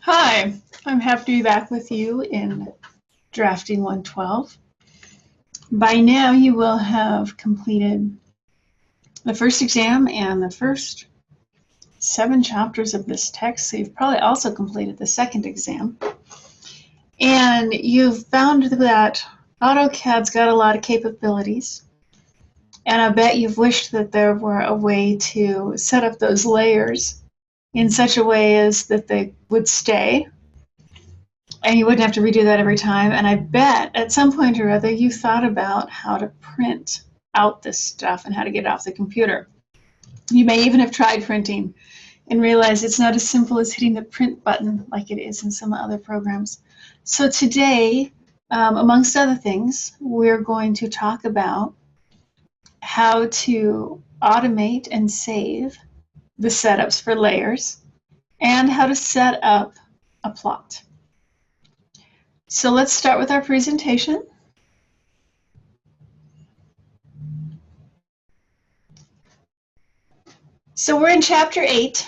Hi, I'm happy to be back with you in Drafting 112. By now you will have completed the first exam and the first 7 chapters of this text, so you've probably also completed the second exam. And you've found that AutoCAD's got a lot of capabilities, and I bet you've wished that there were a way to set up those layers in such a way as that they would stay and you wouldn't have to redo that every time. And I bet at some point or other you thought about how to print out this stuff and how to get it off the computer. You may even have tried printing and realized it's not as simple as hitting the print button like it is in some other programs. So today, amongst other things, we're going to talk about how to automate and save the setups for layers and how to set up a plot. So let's start with our presentation. So we're in Chapter 8,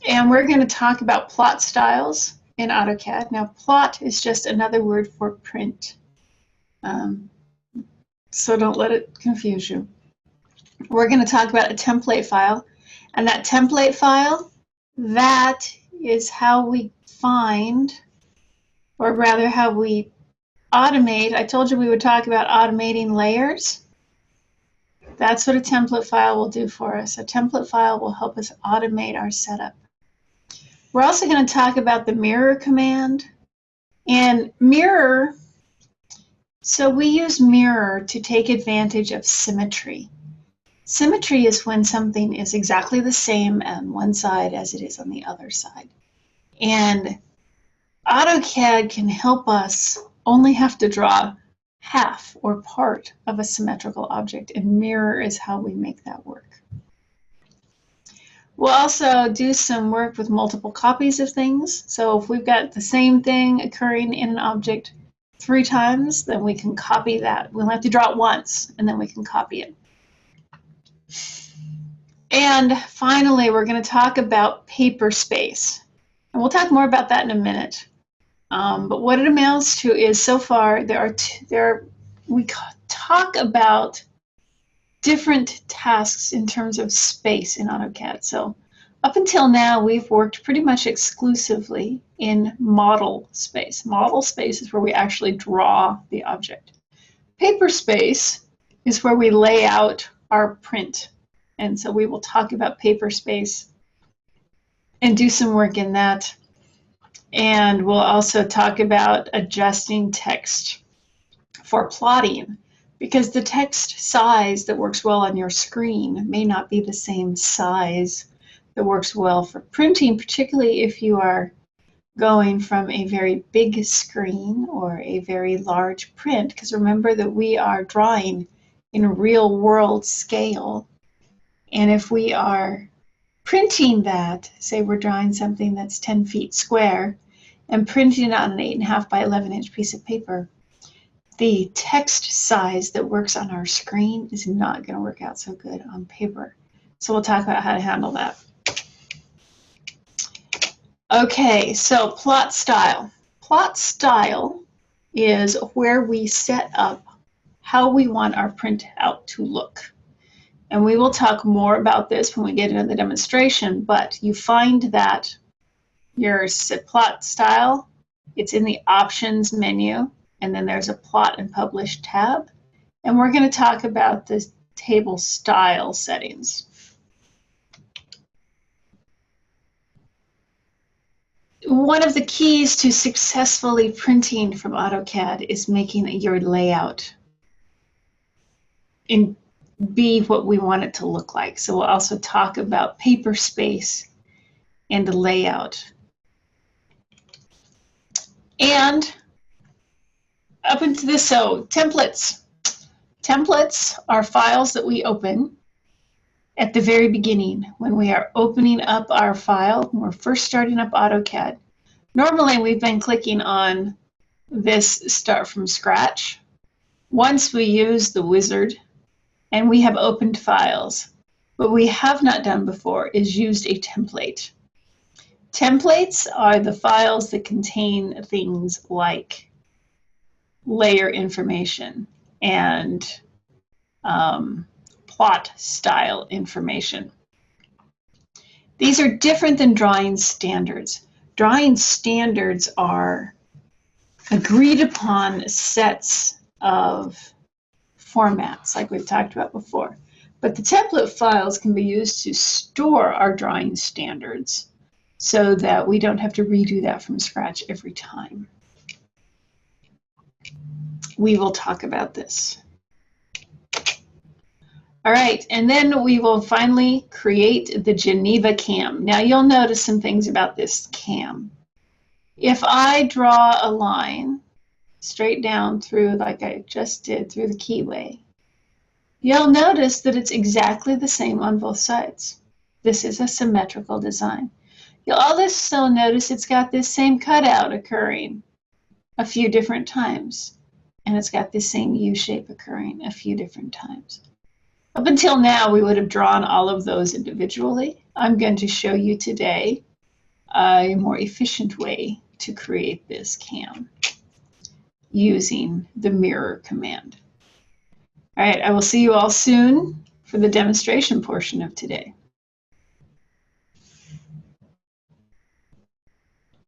and we're going to talk about plot styles in AutoCAD. Now, plot is just another word for print, so don't let it confuse you. We're going to talk about a template file, and that template file, that is how we find, or rather how we automate. I told you we would talk about automating layers. That's what a template file will do for us. A template file will help us automate our setup. We're also going to talk about the mirror command. And mirror, so we use mirror to take advantage of symmetry. Symmetry is when something is exactly the same on one side as it is on the other side. And AutoCAD can help us only have to draw half or part of a symmetrical object, and mirror is how we make that work. We'll also do some work with multiple copies of things. So if we've got the same thing occurring in an object 3 times, then we can copy that. We'll have to draw it once, and then we can copy it. And finally, we're going to talk about paper space. And we'll talk more about that in a minute. But what it amounts to is, so far, we talk about different tasks in terms of space in AutoCAD. So up until now, we've worked pretty much exclusively in model space. Model space is where we actually draw the object. Paper space is where we lay out our print. And so we will talk about paper space and do some work in that. And we'll also talk about adjusting text for plotting, because the text size that works well on your screen may not be the same size that works well for printing, particularly if you are going from a very big screen or a very large print, because remember that we are drawing in real world scale. And if we are printing that, say we're drawing something that's 10 feet square and printing it on an 8.5 by 11 inch piece of paper, the text size that works on our screen is not going to work out so good on paper. So we'll talk about how to handle that. Okay, so plot style. Plot style is where we set up how we want our printout to look. And we will talk more about this when we get into the demonstration, but you find that your plot style, it's in the options menu, and then there's a plot and publish tab. And we're going to talk about the table style settings. One of the keys to successfully printing from AutoCAD is making your layout be what we want it to look like. So we'll also talk about paper space and the layout. And up into this, so templates. Templates are files that we open at the very beginning when we are opening up our file, when we're first starting up AutoCAD. Normally we've been clicking on this start from scratch. Once we use the wizard and we have opened files, what we have not done before is used a template. Templates are the files that contain things like layer information and plot style information. These are different than drawing standards. Drawing standards are agreed upon sets of formats like we've talked about before. But the template files can be used to store our drawing standards so that we don't have to redo that from scratch every time. We will talk about this. All right, and then we will finally create the Geneva Cam. Now you'll notice some things about this cam. If I draw a line straight down through, like I just did through the keyway, you'll notice that it's exactly the same on both sides. This is a symmetrical design. You'll also notice it's got this same cutout occurring a few different times, and it's got this same U shape occurring a few different times. Up until now, we would have drawn all of those individually. I'm going to show you today a more efficient way to create this cam using the mirror command. All right, I will see you all soon for the demonstration portion of today.